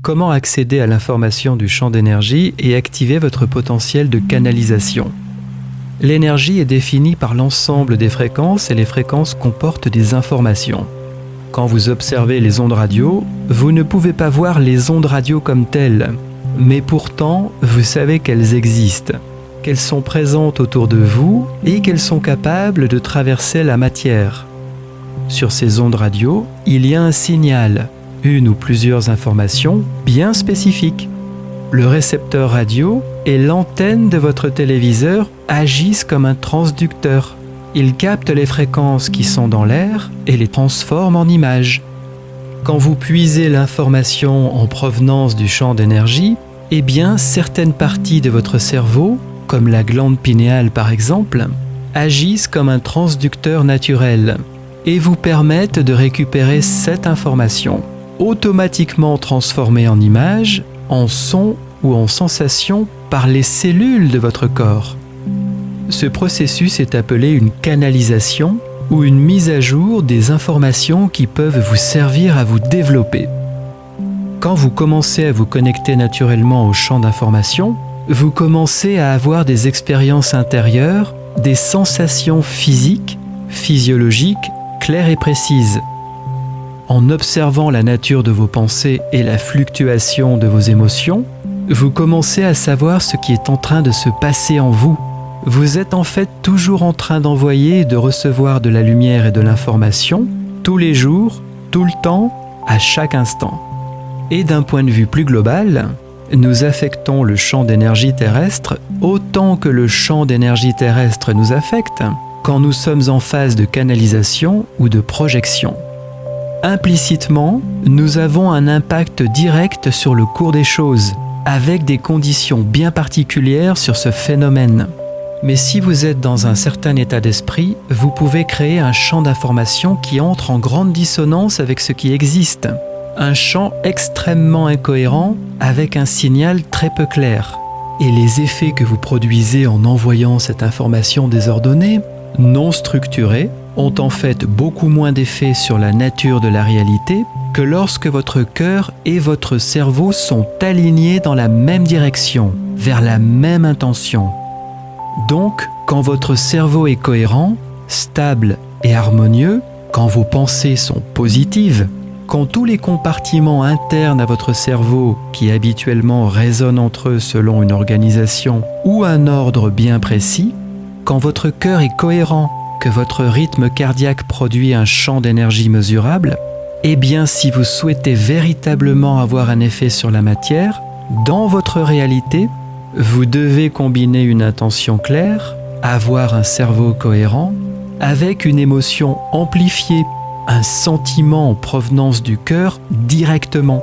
Comment accéder à l'information du champ d'énergie et activer votre potentiel de canalisation? L'énergie est définie par l'ensemble des fréquences et les fréquences comportent des informations. Quand vous observez les ondes radio, vous ne pouvez pas voir les ondes radio comme telles, mais pourtant, vous savez qu'elles existent, qu'elles sont présentes autour de vous et qu'elles sont capables de traverser la matière. Sur ces ondes radio, il y a un signal, une ou plusieurs informations bien spécifiques. Le récepteur radio et l'antenne de votre téléviseur agissent comme un transducteur. Ils captent les fréquences qui sont dans l'air et les transforment en images. Quand vous puisez l'information en provenance du champ d'énergie, eh bien certaines parties de votre cerveau, comme la glande pinéale par exemple, agissent comme un transducteur naturel et vous permettent de récupérer cette information, automatiquement transformée en images, en son ou en sensation par les cellules de votre corps. Ce processus est appelé une canalisation ou une mise à jour des informations qui peuvent vous servir à vous développer. Quand vous commencez à vous connecter naturellement au champ d'information, vous commencez à avoir des expériences intérieures, des sensations physiques, physiologiques, claires et précises. En observant la nature de vos pensées et la fluctuation de vos émotions, vous commencez à savoir ce qui est en train de se passer en vous. Vous êtes en fait toujours en train d'envoyer et de recevoir de la lumière et de l'information, tous les jours, tout le temps, à chaque instant. Et d'un point de vue plus global, nous affectons le champ d'énergie terrestre autant que le champ d'énergie terrestre nous affecte quand nous sommes en phase de canalisation ou de projection. Implicitement, nous avons un impact direct sur le cours des choses, avec des conditions bien particulières sur ce phénomène. Mais si vous êtes dans un certain état d'esprit, vous pouvez créer un champ d'information qui entre en grande dissonance avec ce qui existe. Un champ extrêmement incohérent avec un signal très peu clair. Et les effets que vous produisez en envoyant cette information désordonnée, non structurée, ont en fait beaucoup moins d'effet sur la nature de la réalité que lorsque votre cœur et votre cerveau sont alignés dans la même direction, vers la même intention. Donc, quand votre cerveau est cohérent, stable et harmonieux, quand vos pensées sont positives, quand tous les compartiments internes à votre cerveau, qui habituellement résonnent entre eux selon une organisation ou un ordre bien précis, quand votre cœur est cohérent, que votre rythme cardiaque produit un champ d'énergie mesurable, eh bien si vous souhaitez véritablement avoir un effet sur la matière, dans votre réalité, vous devez combiner une intention claire, avoir un cerveau cohérent, avec une émotion amplifiée, un sentiment en provenance du cœur directement.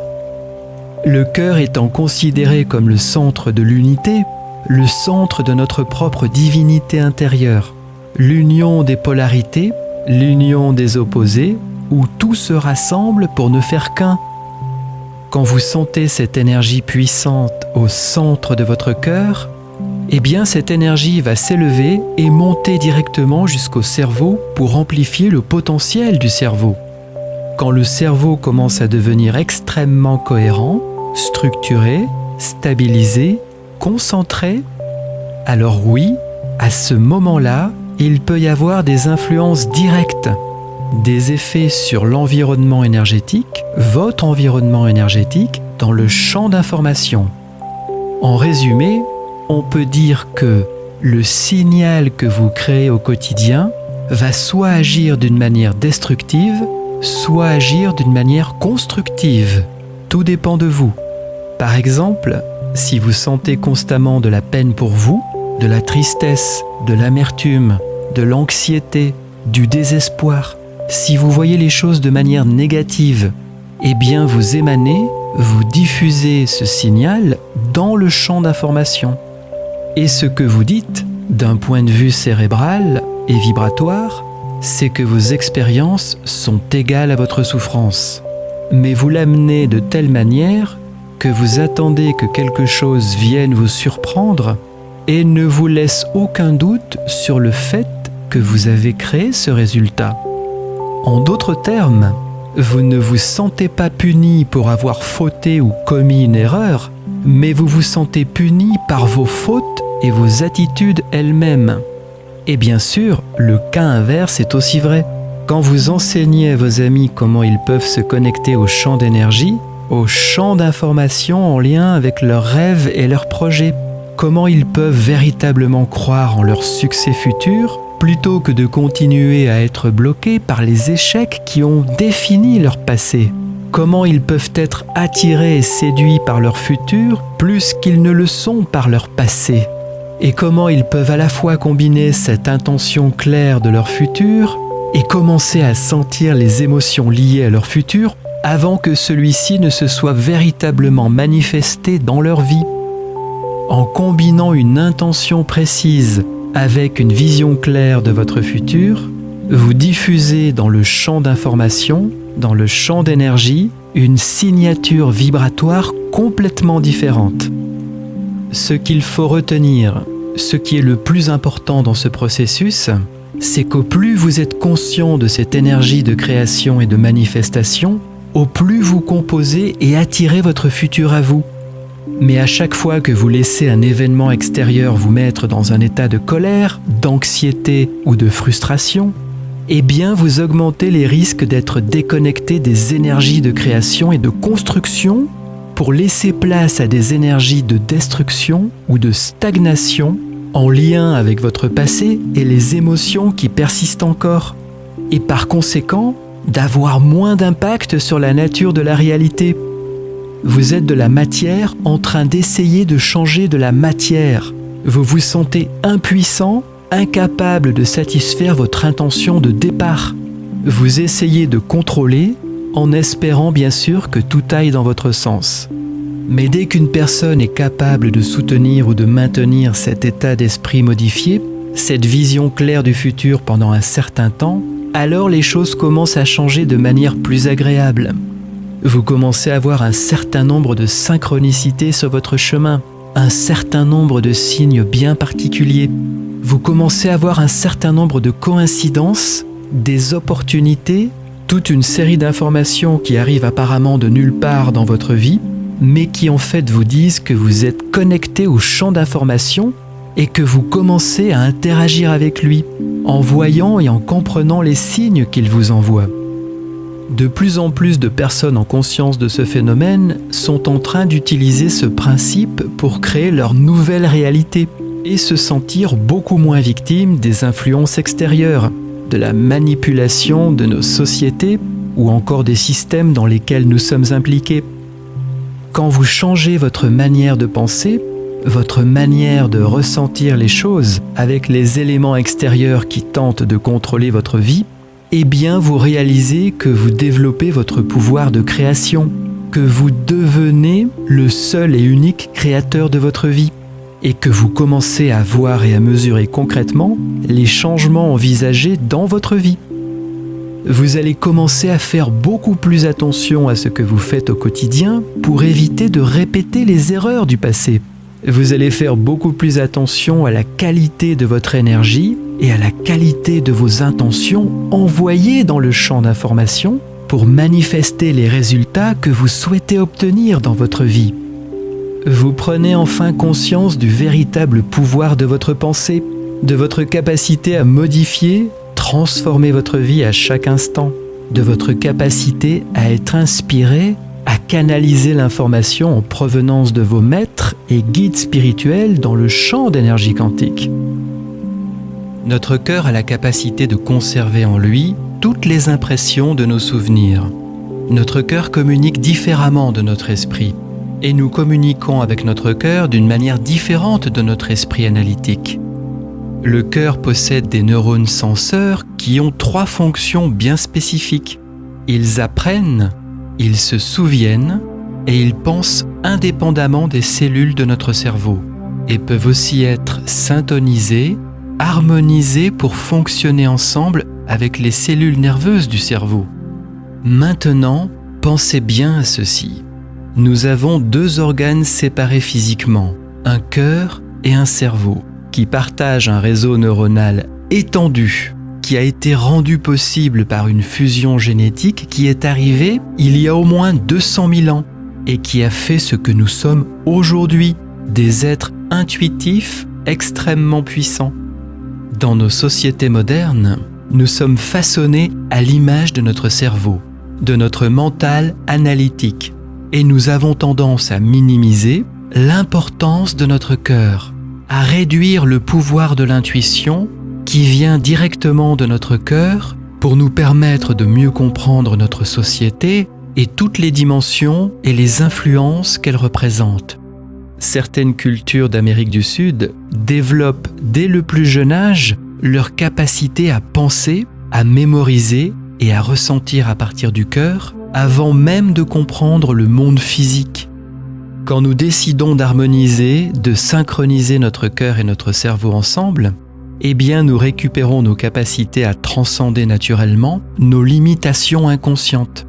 Le cœur étant considéré comme le centre de l'unité, le centre de notre propre divinité intérieure, l'union des polarités, l'union des opposés, où tout se rassemble pour ne faire qu'un. Quand vous sentez cette énergie puissante au centre de votre cœur, eh bien cette énergie va s'élever et monter directement jusqu'au cerveau pour amplifier le potentiel du cerveau. Quand le cerveau commence à devenir extrêmement cohérent, structuré, stabilisé, concentré, alors oui, à ce moment-là, il peut y avoir des influences directes, des effets sur l'environnement énergétique, votre environnement énergétique, dans le champ d'information. En résumé, on peut dire que le signal que vous créez au quotidien va soit agir d'une manière destructive, soit agir d'une manière constructive. Tout dépend de vous. Par exemple, si vous sentez constamment de la peine pour vous, de la tristesse, de l'amertume, de l'anxiété, du désespoir, si vous voyez les choses de manière négative, eh bien vous émanez, vous diffusez ce signal dans le champ d'information. Et ce que vous dites, d'un point de vue cérébral et vibratoire, c'est que vos expériences sont égales à votre souffrance. Mais vous l'amenez de telle manière que vous attendez que quelque chose vienne vous surprendre et ne vous laisse aucun doute sur le fait que vous avez créé ce résultat. En d'autres termes, Vous ne vous sentez pas puni pour avoir fauté ou commis une erreur, mais vous vous sentez puni par vos fautes et vos attitudes elles-mêmes. Et bien sûr, le cas inverse est aussi vrai. Quand vous enseignez à vos amis comment ils peuvent se connecter au champ d'énergie, au champ d'information en lien avec leurs rêves et leurs projets, comment ils peuvent véritablement croire en leur succès futur, plutôt que de continuer à être bloqués par les échecs qui ont défini leur passé. Comment ils peuvent être attirés et séduits par leur futur plus qu'ils ne le sont par leur passé. Et comment ils peuvent à la fois combiner cette intention claire de leur futur et commencer à sentir les émotions liées à leur futur avant que celui-ci ne se soit véritablement manifesté dans leur vie. En combinant une intention précise avec une vision claire de votre futur, vous diffusez dans le champ d'information, dans le champ d'énergie, une signature vibratoire complètement différente. Ce qu'il faut retenir, ce qui est le plus important dans ce processus, c'est qu'au plus vous êtes conscient de cette énergie de création et de manifestation, au plus vous composez et attirez votre futur à vous. Mais à chaque fois que vous laissez un événement extérieur vous mettre dans un état de colère, d'anxiété ou de frustration, eh bien vous augmentez les risques d'être déconnecté des énergies de création et de construction pour laisser place à des énergies de destruction ou de stagnation en lien avec votre passé et les émotions qui persistent encore, et par conséquent d'avoir moins d'impact sur la nature de la réalité. Vous êtes de la matière en train d'essayer de changer de la matière. Vous vous sentez impuissant, incapable de satisfaire votre intention de départ. Vous essayez de contrôler en espérant bien sûr que tout aille dans votre sens. Mais dès qu'une personne est capable de soutenir ou de maintenir cet état d'esprit modifié, cette vision claire du futur pendant un certain temps, alors les choses commencent à changer de manière plus agréable. Vous commencez à avoir un certain nombre de synchronicités sur votre chemin, un certain nombre de signes bien particuliers. Vous commencez à avoir un certain nombre de coïncidences, des opportunités, toute une série d'informations qui arrivent apparemment de nulle part dans votre vie, mais qui en fait vous disent que vous êtes connecté au champ d'information et que vous commencez à interagir avec lui, en voyant et en comprenant les signes qu'il vous envoie. De plus en plus de personnes en conscience de ce phénomène sont en train d'utiliser ce principe pour créer leur nouvelle réalité et se sentir beaucoup moins victimes des influences extérieures, de la manipulation de nos sociétés ou encore des systèmes dans lesquels nous sommes impliqués. Quand vous changez votre manière de penser, votre manière de ressentir les choses avec les éléments extérieurs qui tentent de contrôler votre vie, eh bien vous réalisez que vous développez votre pouvoir de création, que vous devenez le seul et unique créateur de votre vie, et que vous commencez à voir et à mesurer concrètement les changements envisagés dans votre vie. Vous allez commencer à faire beaucoup plus attention à ce que vous faites au quotidien pour éviter de répéter les erreurs du passé. Vous allez faire beaucoup plus attention à la qualité de votre énergie et à la qualité de vos intentions envoyées dans le champ d'information pour manifester les résultats que vous souhaitez obtenir dans votre vie. Vous prenez enfin conscience du véritable pouvoir de votre pensée, de votre capacité à modifier, transformer votre vie à chaque instant, de votre capacité à être inspiré, à canaliser l'information en provenance de vos maîtres et guides spirituels dans le champ d'énergie quantique. Notre cœur a la capacité de conserver en lui toutes les impressions de nos souvenirs. Notre cœur communique différemment de notre esprit, et nous communiquons avec notre cœur d'une manière différente de notre esprit analytique. Le cœur possède des neurones senseurs qui ont 3 fonctions bien spécifiques. Ils apprennent, ils se souviennent et ils pensent indépendamment des cellules de notre cerveau et peuvent aussi être syntonisés, harmonisés pour fonctionner ensemble avec les cellules nerveuses du cerveau. Maintenant, pensez bien à ceci. Nous avons 2 organes séparés physiquement, un cœur et un cerveau, qui partagent un réseau neuronal étendu, qui a été rendu possible par une fusion génétique qui est arrivée il y a au moins 200 000 ans et qui a fait ce que nous sommes aujourd'hui, des êtres intuitifs extrêmement puissants. Dans nos sociétés modernes, nous sommes façonnés à l'image de notre cerveau, de notre mental analytique, et nous avons tendance à minimiser l'importance de notre cœur, à réduire le pouvoir de l'intuition qui vient directement de notre cœur pour nous permettre de mieux comprendre notre société et toutes les dimensions et les influences qu'elle représente. Certaines cultures d'Amérique du Sud développent dès le plus jeune âge leur capacité à penser, à mémoriser et à ressentir à partir du cœur avant même de comprendre le monde physique. Quand nous décidons d'harmoniser, de synchroniser notre cœur et notre cerveau ensemble, eh bien nous récupérons nos capacités à transcender naturellement nos limitations inconscientes.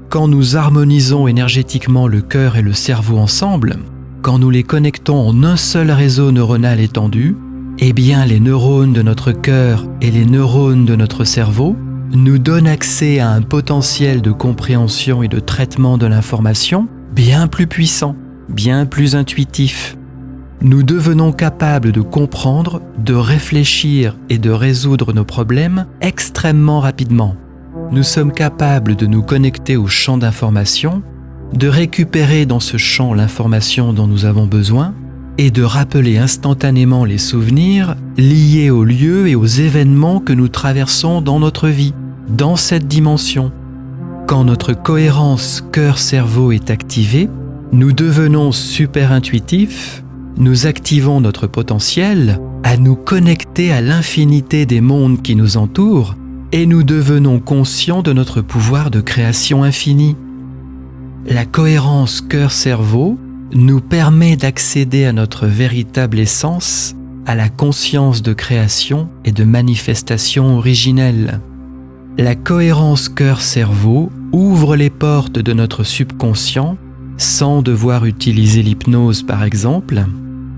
Quand nous harmonisons énergétiquement le cœur et le cerveau ensemble, quand nous les connectons en un seul réseau neuronal étendu, eh bien les neurones de notre cœur et les neurones de notre cerveau nous donnent accès à un potentiel de compréhension et de traitement de l'information bien plus puissant, bien plus intuitif. Nous devenons capables de comprendre, de réfléchir et de résoudre nos problèmes extrêmement rapidement. Nous sommes capables de nous connecter au champ d'information, de récupérer dans ce champ l'information dont nous avons besoin et de rappeler instantanément les souvenirs liés aux lieux et aux événements que nous traversons dans notre vie, dans cette dimension. Quand notre cohérence cœur-cerveau est activée, nous devenons super intuitifs, nous activons notre potentiel à nous connecter à l'infinité des mondes qui nous entourent et nous devenons conscients de notre pouvoir de création infinie. La cohérence cœur-cerveau nous permet d'accéder à notre véritable essence, à la conscience de création et de manifestation originelle. La cohérence cœur-cerveau ouvre les portes de notre subconscient, sans devoir utiliser l'hypnose par exemple,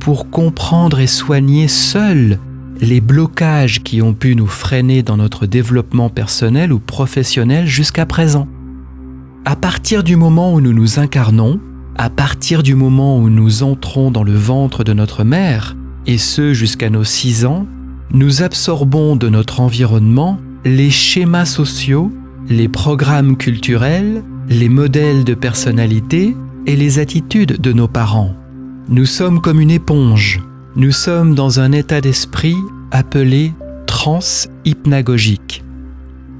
pour comprendre et soigner seuls les blocages qui ont pu nous freiner dans notre développement personnel ou professionnel jusqu'à présent. À partir du moment où nous nous incarnons, à partir du moment où nous entrons dans le ventre de notre mère, et ce jusqu'à nos 6 ans, nous absorbons de notre environnement les schémas sociaux, les programmes culturels, les modèles de personnalité et les attitudes de nos parents. Nous sommes comme une éponge. Nous sommes dans un état d'esprit appelé trans-hypnagogique.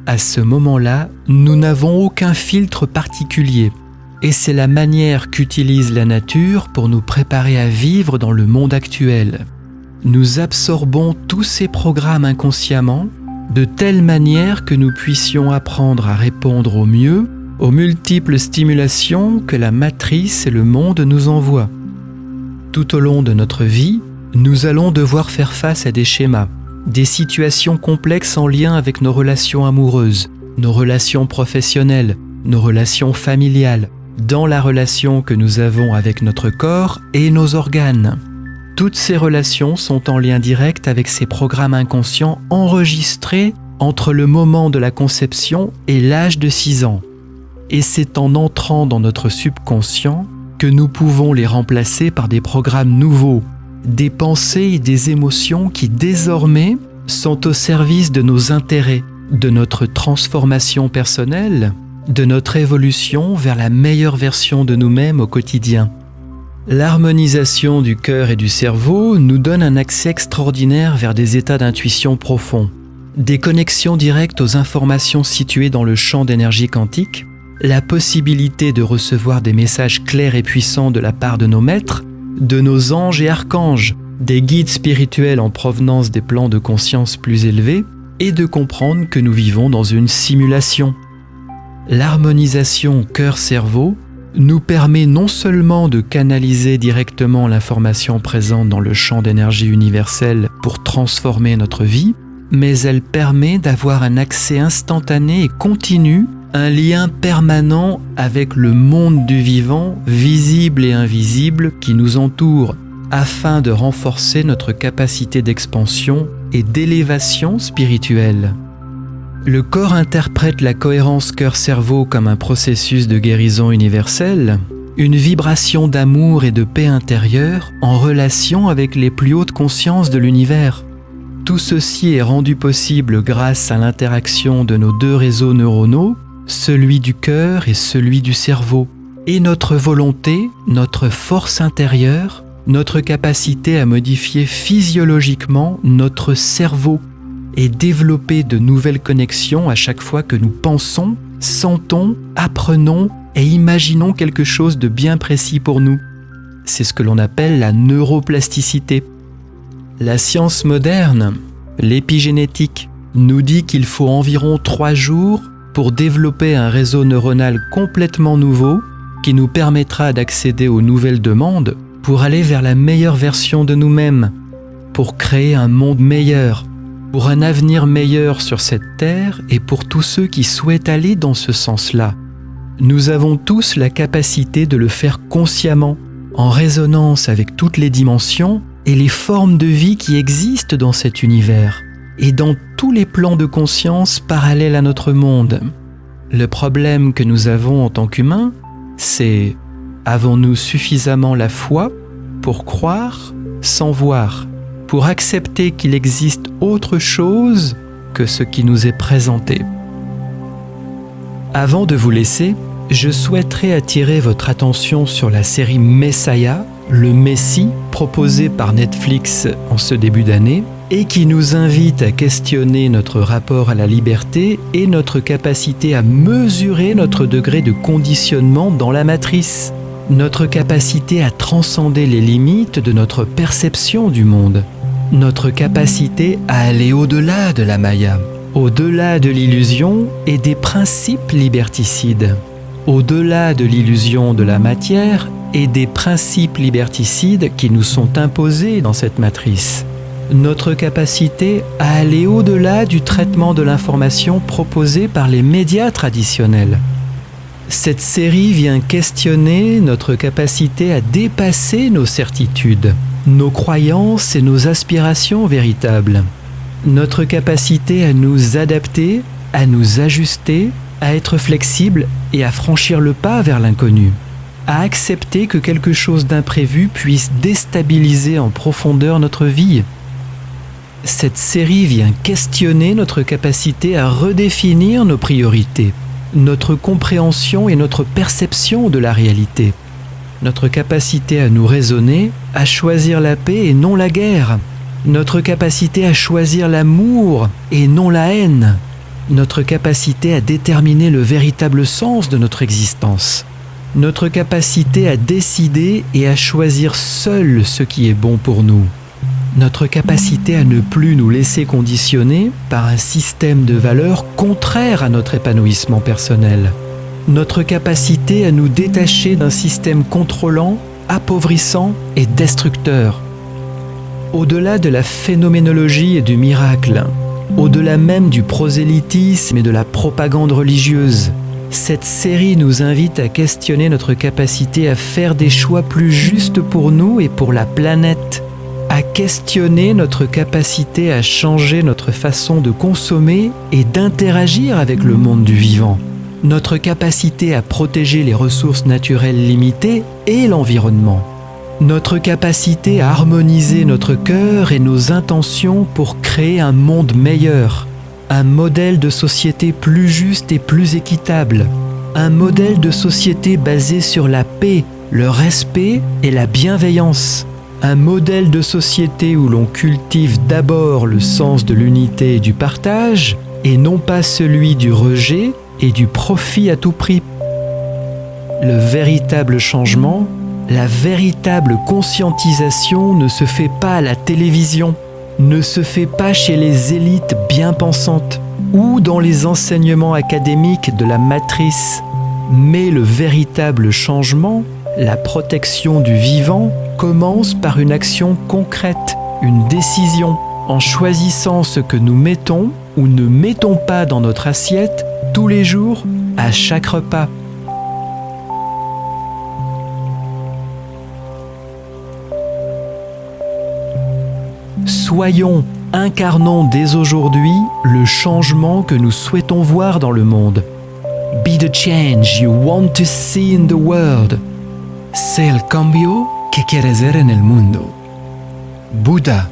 À ce moment-là, nous n'avons aucun filtre particulier. Et c'est la manière qu'utilise la nature pour nous préparer à vivre dans le monde actuel. Nous absorbons tous ces programmes inconsciemment de telle manière que nous puissions apprendre à répondre au mieux aux multiples stimulations que la matrice et le monde nous envoient. Tout au long de notre vie, nous allons devoir faire face à des schémas, des situations complexes en lien avec nos relations amoureuses, nos relations professionnelles, nos relations familiales, dans la relation que nous avons avec notre corps et nos organes. Toutes ces relations sont en lien direct avec ces programmes inconscients enregistrés entre le moment de la conception et l'âge de 6 ans. Et c'est en entrant dans notre subconscient que nous pouvons les remplacer par des programmes nouveaux, des pensées et des émotions qui désormais sont au service de nos intérêts, de notre transformation personnelle, de notre évolution vers la meilleure version de nous-mêmes au quotidien. L'harmonisation du cœur et du cerveau nous donne un accès extraordinaire vers des états d'intuition profonds, des connexions directes aux informations situées dans le champ d'énergie quantique, la possibilité de recevoir des messages clairs et puissants de la part de nos maîtres, de nos anges et archanges, des guides spirituels en provenance des plans de conscience plus élevés, et de comprendre que nous vivons dans une simulation. L'harmonisation cœur-cerveau nous permet non seulement de canaliser directement l'information présente dans le champ d'énergie universel pour transformer notre vie, mais elle permet d'avoir un accès instantané et continu, un lien permanent avec le monde du vivant, visible et invisible, qui nous entoure, afin de renforcer notre capacité d'expansion et d'élévation spirituelle. Le corps interprète la cohérence cœur-cerveau comme un processus de guérison universelle, une vibration d'amour et de paix intérieure en relation avec les plus hautes consciences de l'univers. Tout ceci est rendu possible grâce à l'interaction de nos deux réseaux neuronaux, celui du cœur et celui du cerveau, et notre volonté, notre force intérieure, notre capacité à modifier physiologiquement notre cerveau et développer de nouvelles connexions à chaque fois que nous pensons, sentons, apprenons et imaginons quelque chose de bien précis pour nous. C'est ce que l'on appelle la neuroplasticité. La science moderne, l'épigénétique, nous dit qu'il faut environ 3 jours pour développer un réseau neuronal complètement nouveau qui nous permettra d'accéder aux nouvelles demandes pour aller vers la meilleure version de nous-mêmes, pour créer un monde meilleur, pour un avenir meilleur sur cette terre et pour tous ceux qui souhaitent aller dans ce sens-là. Nous avons tous la capacité de le faire consciemment, en résonance avec toutes les dimensions et les formes de vie qui existent dans cet univers et dans tous les plans de conscience parallèles à notre monde. Le problème que nous avons en tant qu'humains, c'est: avons-nous suffisamment la foi pour croire sans voir, pour accepter qu'il existe autre chose que ce qui nous est présenté? Avant de vous laisser, je souhaiterais attirer votre attention sur la série Messiah, le Messie, proposée par Netflix en ce début d'année, et qui nous invite à questionner notre rapport à la liberté et notre capacité à mesurer notre degré de conditionnement dans la matrice, notre capacité à transcender les limites de notre perception du monde, notre capacité à aller au-delà de la Maya, au-delà de l'illusion et des principes liberticides, au-delà de l'illusion de la matière et des principes liberticides qui nous sont imposés dans cette matrice, notre capacité à aller au-delà du traitement de l'information proposé par les médias traditionnels. Cette série vient questionner notre capacité à dépasser nos certitudes, nos croyances et nos aspirations véritables, notre capacité à nous adapter, à nous ajuster, à être flexible et à franchir le pas vers l'inconnu, à accepter que quelque chose d'imprévu puisse déstabiliser en profondeur notre vie. Cette série vient questionner notre capacité à redéfinir nos priorités, notre compréhension et notre perception de la réalité, notre capacité à nous raisonner, à choisir la paix et non la guerre, notre capacité à choisir l'amour et non la haine, notre capacité à déterminer le véritable sens de notre existence, notre capacité à décider et à choisir seul ce qui est bon pour nous, notre capacité à ne plus nous laisser conditionner par un système de valeurs contraire à notre épanouissement personnel, notre capacité à nous détacher d'un système contrôlant, appauvrissant et destructeur. Au-delà de la phénoménologie et du miracle, au-delà même du prosélytisme et de la propagande religieuse, cette série nous invite à questionner notre capacité à faire des choix plus justes pour nous et pour la planète, à questionner notre capacité à changer notre façon de consommer et d'interagir avec le monde du vivant, notre capacité à protéger les ressources naturelles limitées et l'environnement, notre capacité à harmoniser notre cœur et nos intentions pour créer un monde meilleur, un modèle de société plus juste et plus équitable, un modèle de société basé sur la paix, le respect et la bienveillance, un modèle de société où l'on cultive d'abord le sens de l'unité et du partage, et non pas celui du rejet et du profit à tout prix. Le véritable changement, la véritable conscientisation ne se fait pas à la télévision, ne se fait pas chez les élites bien pensantes ou dans les enseignements académiques de la matrice, mais le véritable changement, la protection du vivant, commence par une action concrète, une décision, en choisissant ce que nous mettons ou ne mettons pas dans notre assiette tous les jours, à chaque repas. Soyons Incarnons dès aujourd'hui le changement que nous souhaitons voir dans le monde. Be the change you want to see in the world. Sé el cambio que quieres ver en el mundo. Buda